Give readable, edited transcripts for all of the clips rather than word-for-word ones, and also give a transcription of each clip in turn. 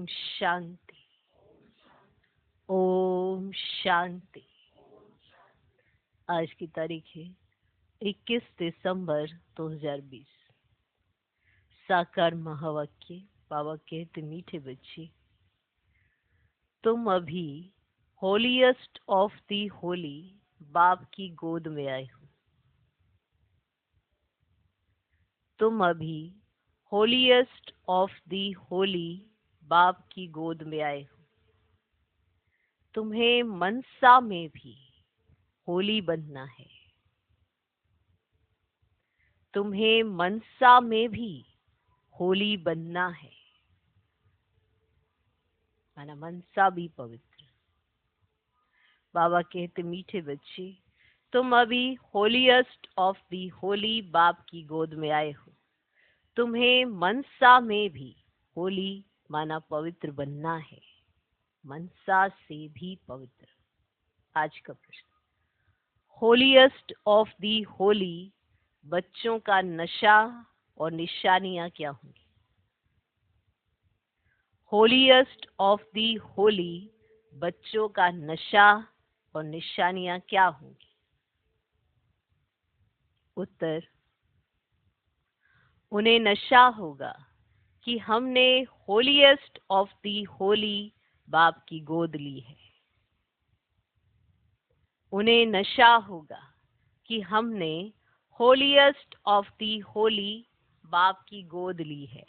शांति। ओम शांति। आज की तारीख है 21 दिसंबर 2020। साकार महावाक्य। बाबा कहते मीठे बच्चे, तुम अभी होलीएस्ट ऑफ दी होली बाप की गोद में आए हो। तुम अभी होलीएस्ट ऑफ दी होली बाप की गोद में आए हो। तुम्हें मनसा में भी होली बनना है। तुम्हें मनसा में भी होली बनना है, माना मनसा भी पवित्र। बाबा कहते मीठे बच्चे, तुम अभी होलीएस्ट ऑफ दी होली बाप की गोद में आए हो। तुम्हें मनसा में भी होली माना पवित्र बनना है, मनसा से भी पवित्र। आज का प्रश्न, होलीएस्ट ऑफ दी होली बच्चों का नशा और निशानियां क्या होंगी? होलीएस्ट ऑफ दी होली बच्चों का नशा और निशानियां क्या होंगी? उत्तर, उन्हें नशा होगा कि हमने होलीएस्ट ऑफ दी होली बाप की गोद ली है। उन्हें नशा होगा कि हमने होलीएस्ट ऑफ दी होली बाप की गोद ली है।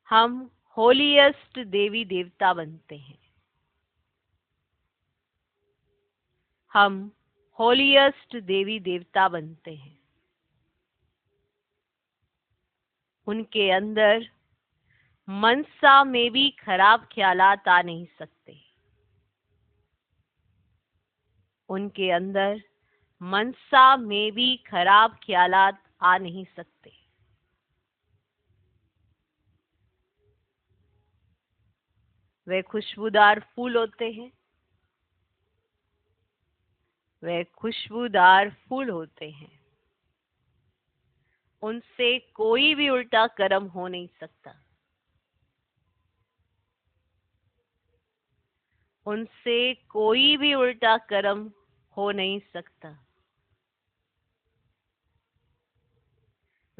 हम होलीएस्ट देवी देवता बनते हैं। हम होलीएस्ट देवी देवता बनते हैं। उनके अंदर मनसा में भी खराब ख्यालात आ नहीं सकते। उनके अंदर मनसा में भी खराब ख्यालात आ नहीं सकते। वे खुशबूदार फूल होते हैं। वे खुशबूदार फूल होते हैं। उनसे कोई भी उल्टा कर्म हो नहीं सकता। उनसे कोई भी उल्टा कर्म हो नहीं सकता।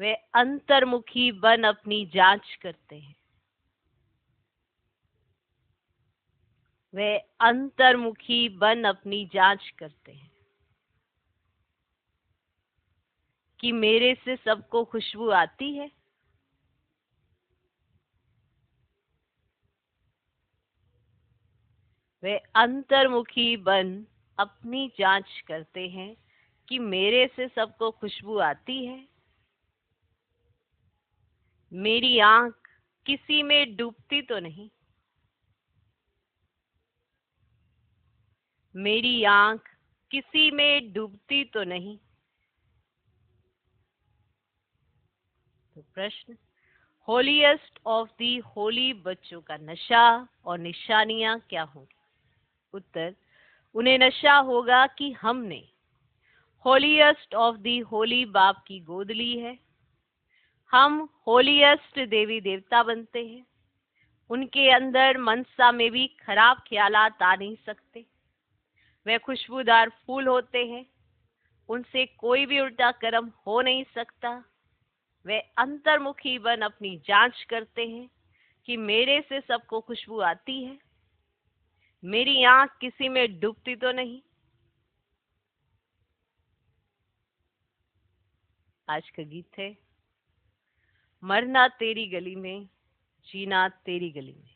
वे अंतर्मुखी बन अपनी जांच करते हैं। वे अंतर्मुखी बन अपनी जांच करते हैं कि मेरे से सबको खुशबू आती है। वे अंतर्मुखी बन अपनी जांच करते हैं कि मेरे से सबको खुशबू आती है। मेरी आंख किसी में डूबती तो नहीं। मेरी आंख किसी में डूबती तो नहीं। तो प्रश्न, होलीएस्ट ऑफ दी होली बच्चों का नशा और निशानियां क्या होंगी? उत्तर, उन्हें नशा होगा कि हमने होलीएस्ट ऑफ दी होली बाप की गोद ली है। हम होलीएस्ट देवी देवता बनते हैं। उनके अंदर मनसा में भी खराब ख्यालात आ नहीं सकते। वे खुशबूदार फूल होते हैं। उनसे कोई भी उल्टा कर्म हो नहीं सकता। वे अंतर्मुखी बन अपनी जांच करते हैं कि मेरे से सबको खुशबू आती है। मेरी आंख किसी में डूबती तो नहीं। आज का गीत है, मरना तेरी गली में, जीना तेरी गली में।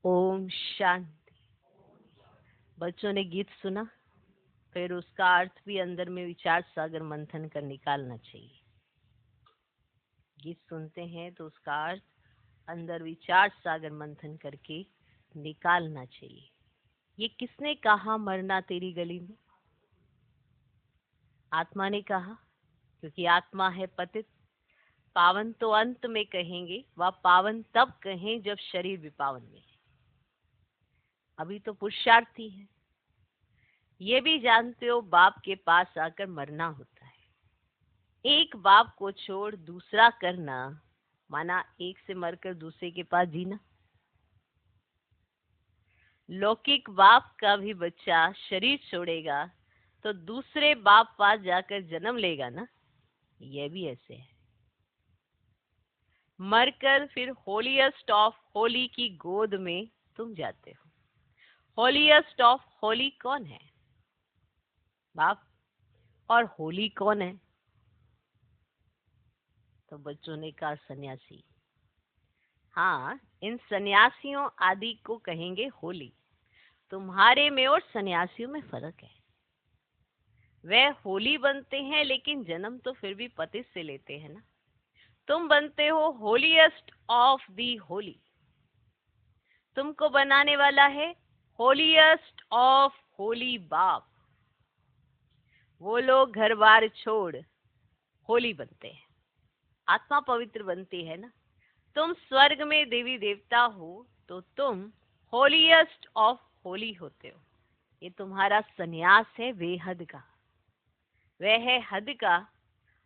ओम शांति। बच्चों ने गीत सुना, फिर उसका अर्थ भी अंदर में विचार सागर मंथन कर निकालना चाहिए। गीत सुनते हैं तो उसका अर्थ अंदर विचार सागर मंथन करके निकालना चाहिए। ये किसने कहा मरना तेरी गली में? आत्मा ने कहा, क्योंकि आत्मा है पतित। पावन तो अंत में कहेंगे, वह पावन तब कहें जब शरीर भी पावन में है। अभी तो पुरुषार्थी है। ये भी जानते हो बाप के पास आकर मरना होता है। एक बाप को छोड़ दूसरा करना माना एक से मरकर दूसरे के पास जीना। लौकिक बाप का भी बच्चा शरीर छोड़ेगा तो दूसरे बाप पास जाकर जन्म लेगा ना, यह भी ऐसे है। मरकर फिर होलीएस्ट ऑफ होली की गोद में तुम जाते हो। होलीएस्ट ऑफ होली कौन है? बाप। और होली कौन है? तो बच्चों ने कहा सन्यासी। हाँ, इन सन्यासियों आदि को कहेंगे होली। तुम्हारे में और सन्यासियों में फर्क है। वह होली बनते हैं लेकिन जन्म तो फिर भी पति से लेते हैं ना। तुम बनते हो होलीएस्ट ऑफ दी होली। तुमको बनाने वाला है होलीएस्ट ऑफ होली बाप। वो लोग घर बार छोड़ होली बनते हैं, आत्मा पवित्र बनती है ना। तुम स्वर्ग में देवी देवता हो तो तुम होलीएस्ट ऑफ होली होते हो। ये तुम्हारा सन्यास है बेहद का, वह है हद का।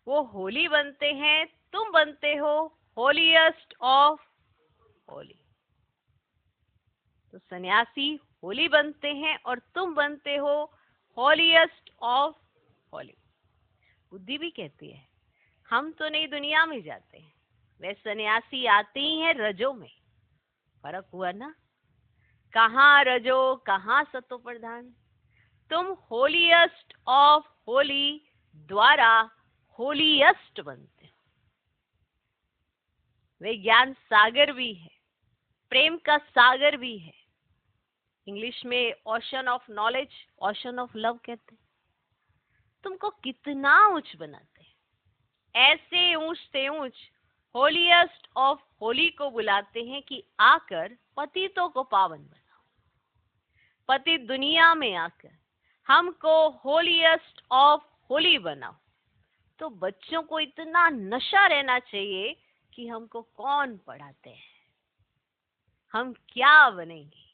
वो होली बनते हैं, तुम बनते हो होलीएस्ट ऑफ होली। तो सन्यासी होली बनते हैं और तुम बनते हो होलीएस्ट ऑफ होली। बुद्धि भी कहती है हम तो नई दुनिया में जाते हैं, वे सन्यासी आते ही हैं रजो में। फर्क हुआ ना, कहाँ रजो कहाँ सतो प्रधान। तुम होलीएस्ट ऑफ होली द्वारा होलीएस्ट बनते हो। वे ज्ञान सागर भी है, प्रेम का सागर भी है। इंग्लिश में ocean of knowledge, ocean of love कहते हैं। तुमको कितना ऊंच बनाते हैं, ऐसे ऊंच से ऊंच होलीएस्ट ऑफ होली को बुलाते हैं कि आकर पतितों को पावन बनाओ। पति दुनिया में आकर हमको होलीएस्ट ऑफ होली बनाओ। तो बच्चों को इतना नशा रहना चाहिए कि हमको कौन पढ़ाते हैं, हम क्या बनेंगे।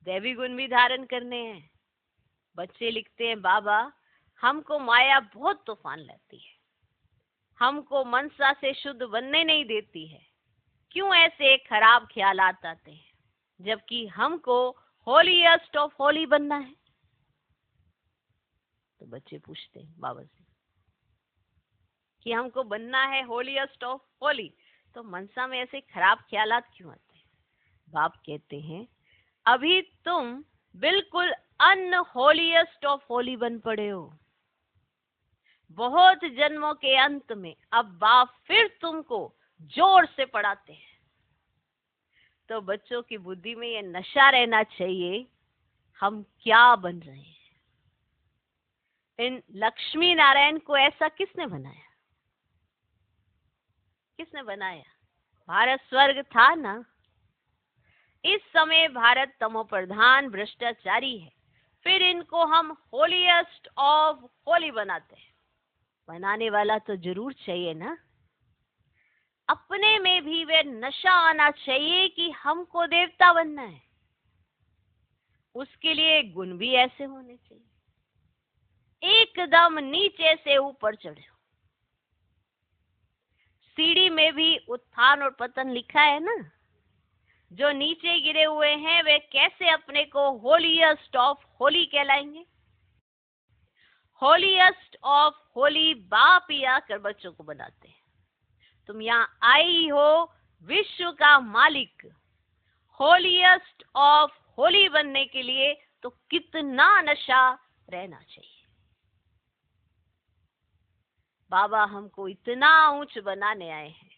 दैवी गुण भी धारण करने हैं। बच्चे लिखते हैं बाबा हमको माया बहुत तूफान लाती है, हमको मनसा से शुद्ध बनने नहीं देती है। क्यों ऐसे खराब ख्यालात आते हैं, जबकि हमको होलीएस्ट ऑफ होली बनना है। तो बच्चे पूछते हैं बाबा से कि हमको बनना है होलीएस्ट ऑफ होली, तो मनसा में ऐसे खराब ख्यालात क्यों आते हैं। बाप कहते हैं अभी तुम बिल्कुल अनहोलीएस्ट ऑफ होली बन पड़े हो। बहुत जन्मों के अंत में अब बाप फिर तुमको जोर से पढ़ाते हैं। तो बच्चों की बुद्धि में ये नशा रहना चाहिए हम क्या बन रहे हैं। इन लक्ष्मी नारायण को ऐसा किसने बनाया? किसने बनाया? भारत स्वर्ग था ना। इस समय भारत तमो प्रधान भ्रष्टाचारी है, फिर इनको हम होलीएस्ट ऑफ होली बनाते हैं। बनाने वाला तो जरूर चाहिए ना। अपने में भी वे नशा आना चाहिए कि हमको देवता बनना है। उसके लिए गुण भी ऐसे होने चाहिए, एकदम नीचे से ऊपर चढ़े। सीढ़ी में भी उत्थान और पतन लिखा है ना। जो नीचे गिरे हुए हैं वे कैसे अपने को होलीएस्ट ऑफ होली कहलाएंगे। होलीएस्ट ऑफ होली बाप ही आकर बच्चों को बनाते हैं। तुम यहाँ आई हो विश्व का मालिक, होलीएस्ट ऑफ होली बनने के लिए तो कितना नशा रहना चाहिए। बाबा हमको इतना ऊंच बनाने आए हैं,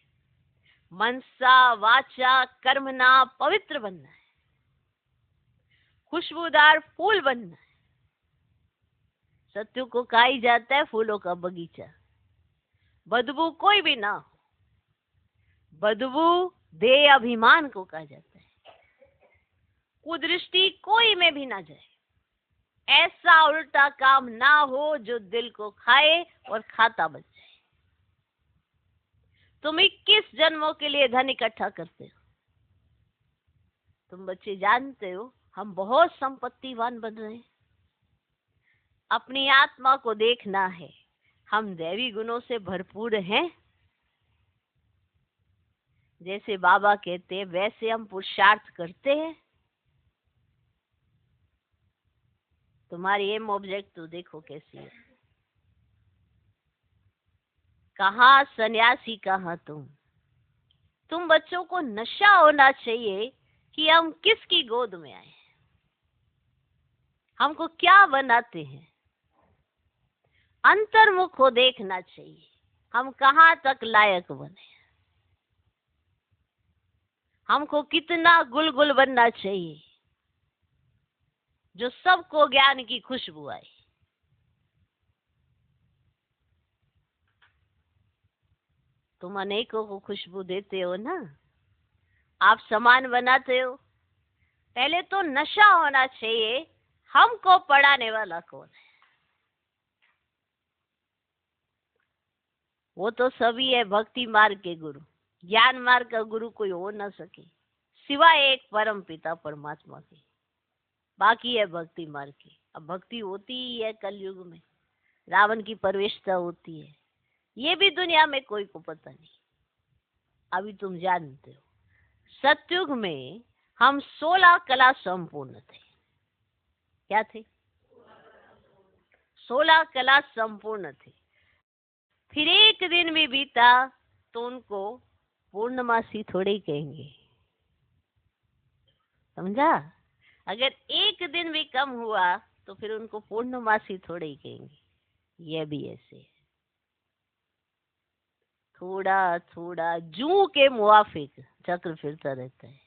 मनसा वाचा कर्मना पवित्र बनना है, खुशबूदार फूल बनना है। सत्य को कहा ही जाता है फूलों का बगीचा। बदबू कोई भी ना हो, बदबू दे अभिमान को कहा जाता है। कुदृष्टि कोई में भी ना जाए, ऐसा उल्टा काम ना हो जो दिल को खाए और खाता बच जाए। तुम 21 जन्मों के लिए धन इकट्ठा करते हो। तुम बच्चे जानते हो हम बहुत संपत्तिवान बन रहे हैं। अपनी आत्मा को देखना है, हम दैवी गुणों से भरपूर हैं? जैसे बाबा कहते हैं वैसे हम पुरुषार्थ करते हैं? तुम्हारी एम ऑब्जेक्ट तो देखो कैसी है। कहाँ सन्यासी, कहाँ तुम बच्चों को नशा होना चाहिए कि हम किसकी गोद में आए, हमको क्या बनाते हैं। अंतर्मुख को देखना चाहिए, हम कहाँ तक लायक बने, हमको कितना गुलगुल बनना चाहिए जो सबको ज्ञान की खुशबू आए। तुम अनेकों को खुशबू देते हो ना, आप समान बनाते हो। पहले तो नशा होना चाहिए हमको पढ़ाने वाला कौन है। वो तो सभी है भक्ति मार्ग के गुरु, ज्ञान मार्ग का गुरु कोई हो ना सके सिवाय एक परम पिता परमात्मा के। बाकी है भक्ति मार्ग की। अब भक्ति होती ही है कलयुग में, रावण की प्रवेशता होती है, ये भी दुनिया में कोई को पता नहीं। अभी तुम जानते हो सतयुग में हम 16 कला संपूर्ण थे। क्या थे? 16 कला संपूर्ण थे। फिर एक दिन भी बीता तो उनको पूर्णमासी थोड़े ही कहेंगे, समझा? अगर एक दिन भी कम हुआ तो फिर उनको पूर्णमासी थोड़े ही कहेंगे। ये भी ऐसे है, थोड़ा थोड़ा जू के मुआफिक चक्र फिरता रहता है।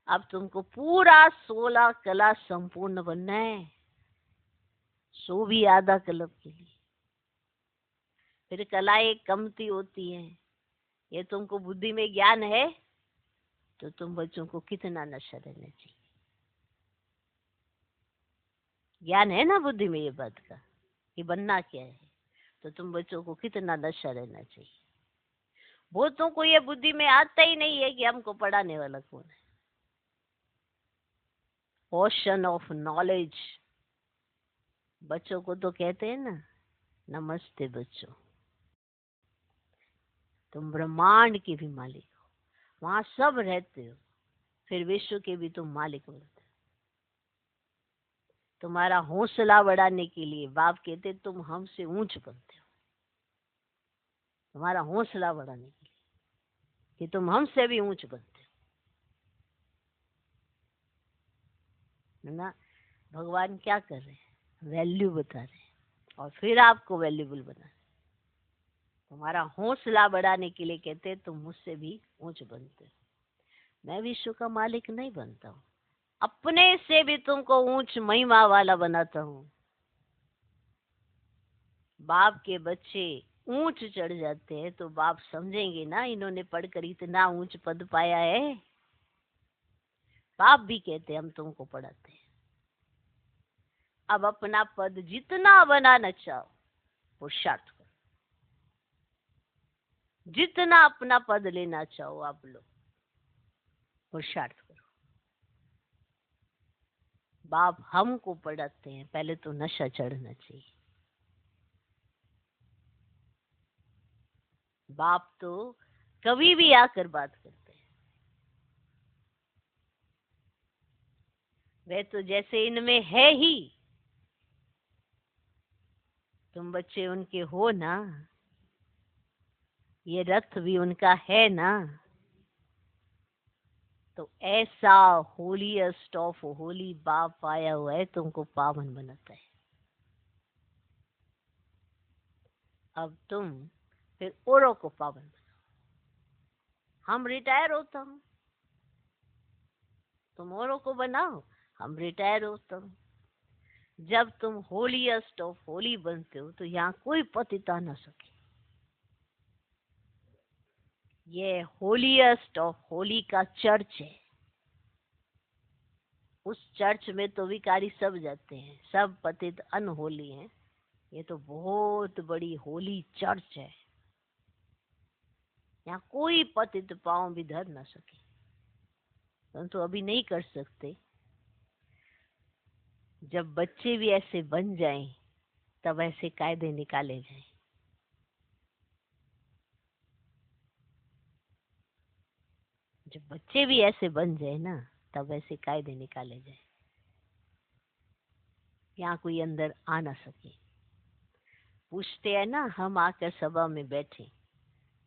अब तुमको पूरा 16 कला संपूर्ण बनना है, सो भी आधा कलब के लिए। फिर कलाएं कमती होती हैं। ये तुमको बुद्धि में ज्ञान है तो तुम बच्चों को कितना नशा रहना चाहिए। ज्ञान है ना बुद्धि में ये बात का कि बनना क्या है, तो तुम बच्चों को कितना नशा रहना चाहिए। बहुतों को ये बुद्धि में आता ही नहीं है कि हमको पढ़ाने वाला कौन है। Ocean of knowledge. बच्चों को तो कहते हैं ना, नमस्ते बच्चों, तुम ब्रह्मांड के भी मालिक हो, वहां सब रहते हो, फिर विश्व के भी तुम मालिक बनते हो। तुम्हारा हौसला बढ़ाने के लिए बाप कहते तुम हमसे ऊंच बनते हो। तुम्हारा हौसला बढ़ाने के लिए कि तुम हमसे भी ऊंच बनते हो ना। भगवान क्या कर रहे हैं? वैल्यू बता रहे हैं और फिर आपको वैल्यूबल बना रहे हैं। तुम्हारा हौसला बढ़ाने के लिए कहते हैं तुम मुझसे भी ऊंच बनते हो। मैं विश्व का मालिक नहीं बनता हूँ, अपने से भी तुमको ऊंच महिमा वाला बनाता हूँ। बाप के बच्चे ऊंच चढ़ जाते हैं तो बाप समझेंगे ना इन्होंने पढ़कर इतना ऊंच पद पाया है। बाप भी कहते हैं हम तुमको पढ़ाते हैं। अब अपना पद जितना बनाना चाहो पुरुषार्थ करो, जितना अपना पद लेना चाहो आप लोग पुरुषार्थ करो। बाप हमको पढ़ाते हैं, पहले तो नशा चढ़ना चाहिए। बाप तो कभी भी आकर बात करते हैं। वे तो जैसे इनमें है ही, तुम बच्चे उनके हो ना, ये रथ भी उनका है ना, तो ऐसा होलीएस्ट ऑफ होली बाप आया हुआ है तुमको पावन बनाता है। अब तुम फिर औरों को पावन बनाओ। हम रिटायर होता हूँ, तुम औरों को बनाओ, हम रिटायर होता हूँ। जब तुम होलीएस्ट ऑफ होली बनते हो तो यहाँ कोई पतित आ ना सके। ये होलीएस्ट ऑफ होली का चर्च है। उस चर्च में तो विकारी सब जाते हैं, सब पतित अनहोली हैं। ये तो बहुत बड़ी होली चर्च है, यहाँ कोई पतित पांव भी धर ना सके। परंतु अभी नहीं कर सकते। जब बच्चे भी ऐसे बन जाएं तब ऐसे कायदे निकाले जाए। जब बच्चे भी ऐसे बन जाए ना, तब ऐसे कायदे निकाले जाए, यहाँ कोई अंदर आ ना सके। पूछते हैं ना, हम आकर सभा में बैठे,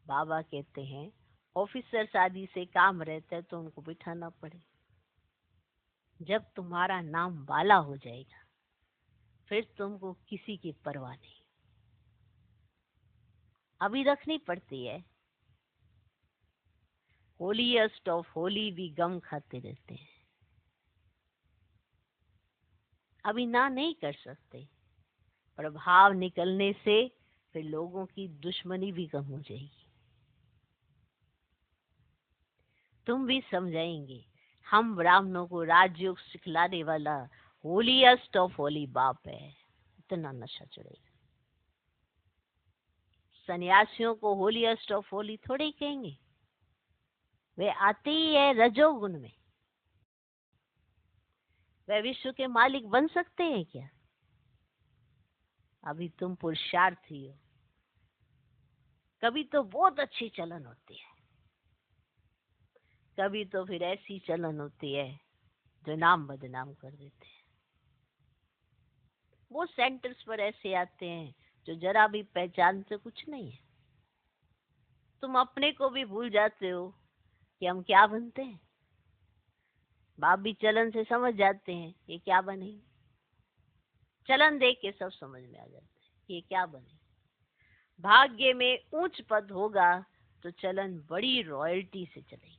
बाबा कहते हैं ऑफिसर आदि से काम रहता है तो उनको बिठाना पड़े। जब तुम्हारा नाम वाला हो जाएगा, फिर तुमको किसी की परवाह नहीं। अभी रखनी पड़ती है। होलीएस्ट ऑफ होली भी गम खाते रहते हैं, अभी ना नहीं कर सकते। प्रभाव निकलने से फिर लोगों की दुश्मनी भी कम हो जाएगी। तुम भी समझाएंगे, हम ब्राह्मणों को राजयोग सिखलाने वाला होलीएस्ट ऑफ होली बाप है, इतना नशा चढ़ेगा। सन्यासियों को होलीएस्ट ऑफ होली थोड़े ही कहेंगे, वे आते ही है रजोगुण में। वे विश्व के मालिक बन सकते हैं क्या? अभी तुम पुरुषार्थी हो। कभी तो बहुत अच्छी चलन होती है, कभी तो फिर ऐसी चलन होती है जो नाम बदनाम कर देते हैं। वो सेंटर्स पर ऐसे आते हैं जो जरा भी पहचान से कुछ नहीं है। तुम अपने को भी भूल जाते हो कि हम क्या बनते हैं। बाप भी चलन से समझ जाते हैं ये क्या बने। चलन देख के सब समझ में आ जाते हैं ये क्या बने। भाग्य में ऊंच पद होगा तो चलन बड़ी रॉयल्टी से चलेगी।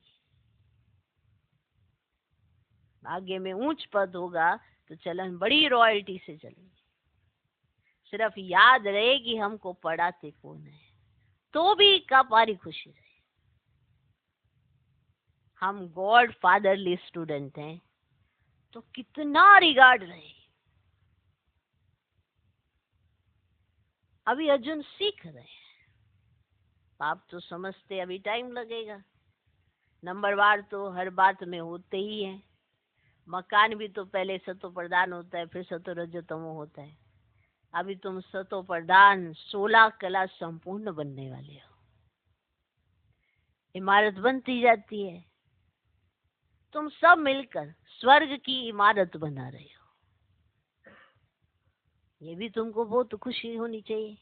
भाग्य में ऊंच पद होगा तो चलन बड़ी रॉयल्टी से चलेगी। सिर्फ याद रहे कि हमको पढ़ाते कौन है, तो भी कपारी खुशी रहे। हम गॉड फादरली स्टूडेंट हैं तो कितना रिगार्ड रहे। अभी अर्जुन सीख रहे हैं, आप तो समझते अभी टाइम लगेगा। नंबरवार तो हर बात में होते ही है। मकान भी तो पहले सतो प्रधान होता है, फिर सतो रजतमो होता है। अभी तुम सतो प्रधान 16 कला संपूर्ण बनने वाले हो। इमारत बनती जाती है, तुम सब मिलकर स्वर्ग की इमारत बना रहे हो। ये भी तुमको बहुत खुशी होनी चाहिए।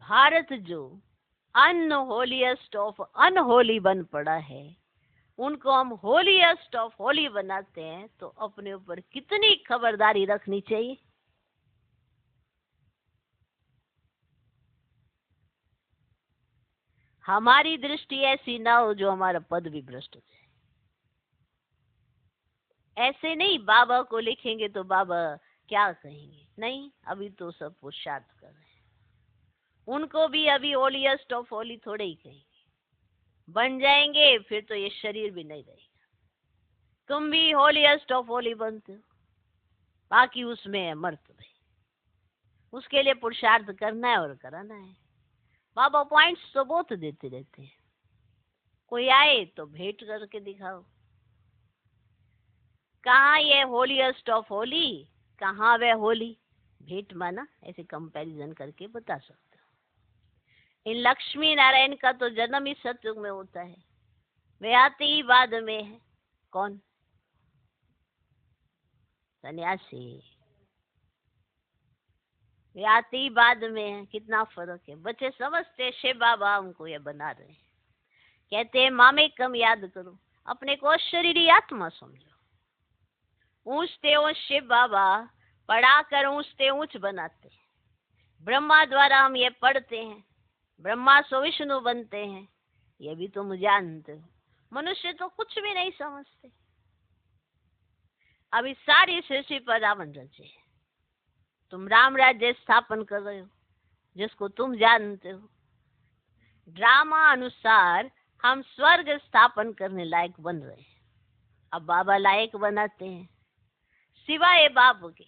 भारत जो अनहोलीएस्ट ऑफ अनहोली बन पड़ा है, उनको हम होलीएस्ट ऑफ होली बनाते हैं, तो अपने ऊपर कितनी खबरदारी रखनी चाहिए। हमारी दृष्टि ऐसी ना हो जो हमारा पद भी भ्रष्ट हो जाए। ऐसे नहीं बाबा को लिखेंगे तो बाबा क्या कहेंगे, नहीं, अभी तो सब पुरुषार्थ कर रहे हैं। उनको भी अभी होलीएस्ट ऑफ होली थोड़े ही कहेंगे। बन जाएंगे फिर तो ये शरीर भी नहीं रहेगा। तुम भी होलीएस्ट ऑफ होली बनते हो, बाकी उसमें है मर्त भाई। उसके लिए पुरुषार्थ करना है और कराना है। बाबा पॉइंट्स तो बहुत देते रहते हैं। कोई आए तो भेंट करके दिखाओ, कहाँ ये होलीएस्ट ऑफ होली, कहाँ वह होली। भेंट माना ऐसे कंपैरिजन करके बता सकते हो। इन लक्ष्मी नारायण का तो जन्म ही सतयुग में होता है, वे आते ही बाद में है। कौन? सन्यासी। वे आते ही बाद में है। कितना फर्क है। बच्चे समझते शिव बाबा उनको ये बना रहे हैं। कहते हैं मामे कम याद करो, अपने को शरीरी आत्मा समझो। ऊंचते ऊंच शिव बाबा पढ़ा कर ऊंचते ऊंच बनाते हैं। ब्रह्मा द्वारा हम ये पढ़ते हैं, ब्रह्मा सो विष्णु बनते हैं। ये भी तुम जानते हो। मनुष्य तो कुछ भी नहीं समझते। अभी सारी सृष्टि पर रावण रचे। तुम राम राज्य स्थापन कर रहे हो जिसको तुम जानते हो। ड्रामा अनुसार हम स्वर्ग स्थापन करने लायक बन रहे हैं। अब बाबा लायक बनाते हैं। सिवाय बाप के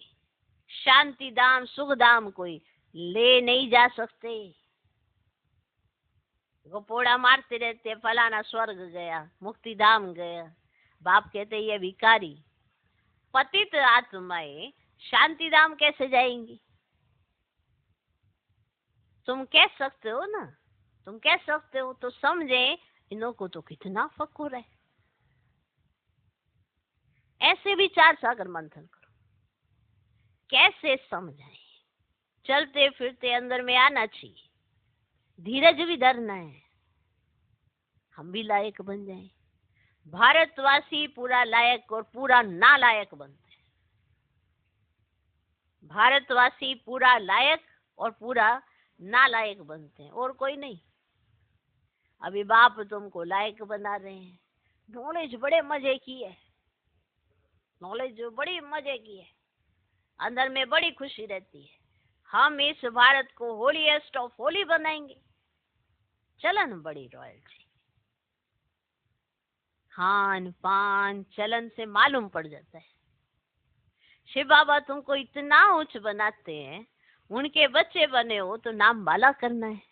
शांति धाम सुख धाम कोई ले नहीं जा सकते। गोपोड़ा मारते रहते, फलाना स्वर्ग गया, मुक्ति धाम गया। बाप कहते ये भिखारी पतित आत्माएं शांति धाम कैसे जाएंगी? तुम कह सकते हो ना, तुम कह सकते हो तो समझे, इन्हों को तो कितना फक्र है। ऐसे विचार सागर मंथन करो, कैसे समझाएं। चलते फिरते अंदर में आना चाहिए, धीरज भी धरना है, हम भी लायक बन जाएं। भारतवासी पूरा लायक और पूरा नालायक बनते हैं। भारतवासी पूरा लायक और पूरा नालायक बनते हैं, और कोई नहीं। अभी बाप तुमको लायक बना रहे हैं। नॉलेज बड़े मजे की है, नॉलेज जो बड़ी मजे की है, अंदर में बड़ी खुशी रहती है। हम इस भारत को होलीएस्ट ऑफ होली बनाएंगे। चलन बड़ी रॉयल थी, खान पान चलन से मालूम पड़ जाता है। शिव बाबा तुमको इतना उच्च बनाते हैं, उनके बच्चे बने हो तो नाम बाला करना है।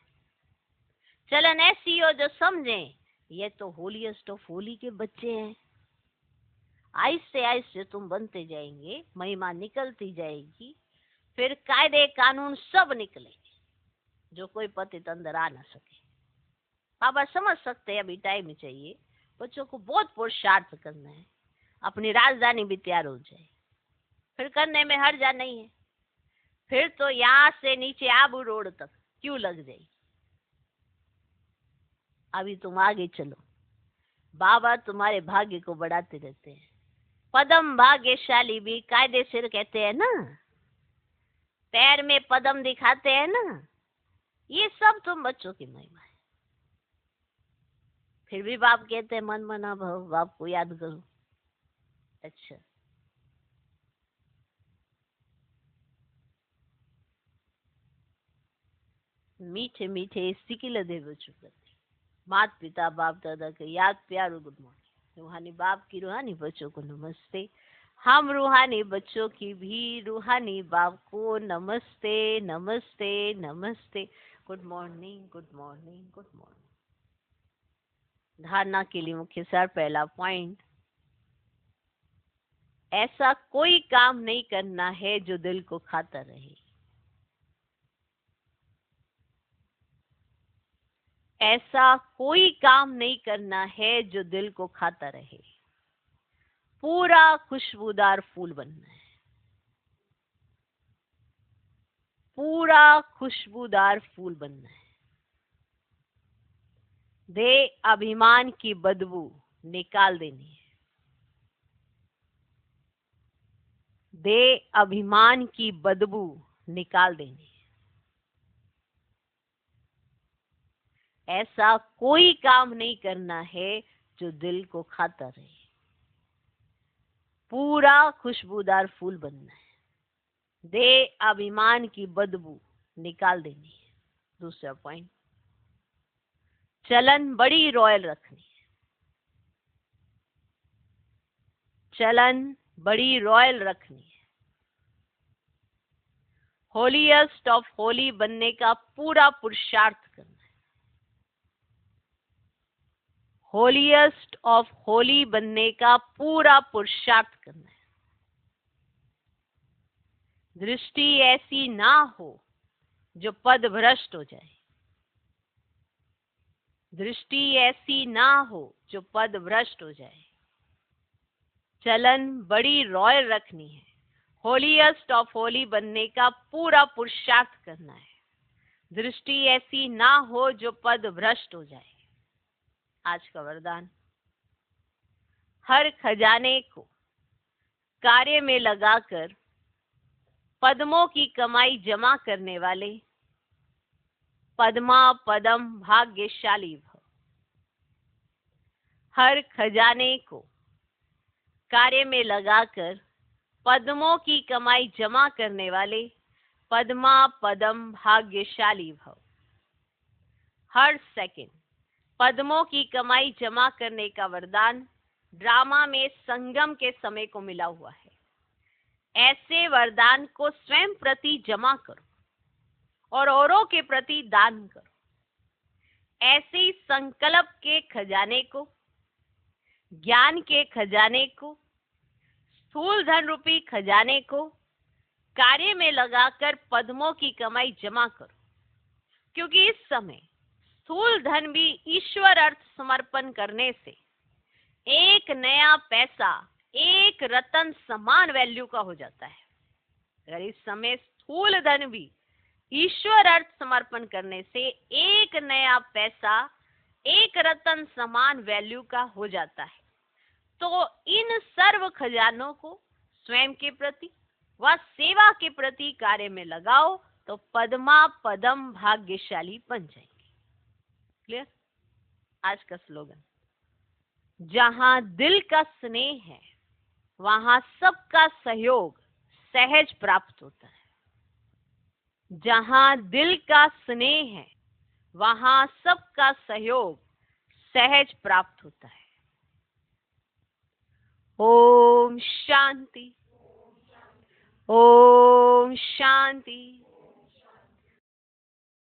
चलन ऐसी हो जो समझे ये तो होलीएस्ट ऑफ होली के बच्चे हैं। आहिस्ते आहिस्ते तुम बनते जाएंगे, महिमा निकलती जाएगी, फिर कायदे कानून सब निकलेंगे, जो कोई पतित अंदर आ ना सके। बाबा समझ सकते हैं, अभी टाइम चाहिए, बच्चों को बहुत पुरुषार्थ करना है, अपनी राजधानी भी तैयार हो जाए, फिर करने में हर्जा नहीं है। फिर तो यहाँ से नीचे आबू रोड तक क्यों लग जाएगी। अभी तुम आगे चलो, बाबा तुम्हारे भाग्य को बढ़ाते रहते हैं। पदम भाग्यशाली भी कायदे सिर कहते हैं ना, पैर में पदम दिखाते हैं ना, ये सब तुम बच्चों की महिमा है। फिर भी बाप कहते हैं मन मना भव, बाप को याद करो। अच्छा, मीठे मीठे सिकिल दे बच्चों करते, माता पिता बाप दादा के याद प्यार और गुड मॉर्निंग। रूहानी बाप की रूहानी बच्चों को नमस्ते। हम रूहानी बच्चों की भी रूहानी बाप को नमस्ते नमस्ते नमस्ते। Good morning good morning good morning. धारणा के लिए मुख्य सार, पहला पॉइंट, ऐसा कोई काम नहीं करना है जो दिल को खाता रहे। ऐसा कोई काम नहीं करना है जो दिल को खाता रहे। पूरा खुशबूदार फूल बनना है, पूरा खुशबूदार फूल बनना है। दे अभिमान की बदबू निकाल देनी है, दे अभिमान की बदबू निकाल देनी है। ऐसा कोई काम नहीं करना है जो दिल को खाता रहे। पूरा खुशबूदार फूल बनना है, दे अभिमान की बदबू निकाल देनी है। दूसरा पॉइंट, चलन बड़ी रॉयल रखनी है। चलन बड़ी रॉयल रखनी है। होलीएस्ट ऑफ होली बनने का पूरा पुरुषार्थ करना है। होलीएस्ट ऑफ होली बनने का पूरा पुरुषार्थ करना है। दृष्टि ऐसी ना हो जो पद भ्रष्ट हो जाए। दृष्टि ऐसी ना हो जो पद भ्रष्ट हो जाए। चलन बड़ी रॉयल रखनी है। होलीएस्ट ऑफ होली बनने का पूरा पुरुषार्थ करना है। दृष्टि ऐसी ना हो जो पद भ्रष्ट हो जाए। आज का वरदान, हर खजाने को कार्य में लगाकर पद्मों की कमाई जमा करने वाले पद्मा पदम भाग्यशाली भव। हर खजाने को कार्य में लगाकर पद्मों की कमाई जमा करने वाले पद्मा पदम भाग्यशाली भव। हर सेकंड पद्मों की कमाई जमा करने का वरदान ड्रामा में संगम के समय को मिला हुआ है। ऐसे वरदान को स्वयं प्रति जमा करो और औरों के प्रति दान करो। ऐसे ही संकल्प के खजाने को, ज्ञान के खजाने को, स्थूल धन रूपी खजाने को कार्य में लगाकर पद्मों की कमाई जमा करो, क्योंकि इस समय स्थूल धन भी ईश्वर अर्थ समर्पण करने से एक नया पैसा एक रतन समान वैल्यू का हो जाता है। अगर इस समय स्थूल धन भी ईश्वर अर्थ समर्पण करने से एक नया पैसा एक रतन समान वैल्यू का हो जाता है, तो इन सर्व खजानों को स्वयं के प्रति व सेवा के प्रति कार्य में लगाओ तो पद्मा पदम भाग्यशाली बन जाएंगे। क्लियर? आज का स्लोगन, जहां दिल का स्नेह है वहां सबका सहयोग सहज प्राप्त होता है। जहां दिल का स्नेह है वहां सबका सहयोग सहज प्राप्त होता है। ओम शांति, ओम शांति।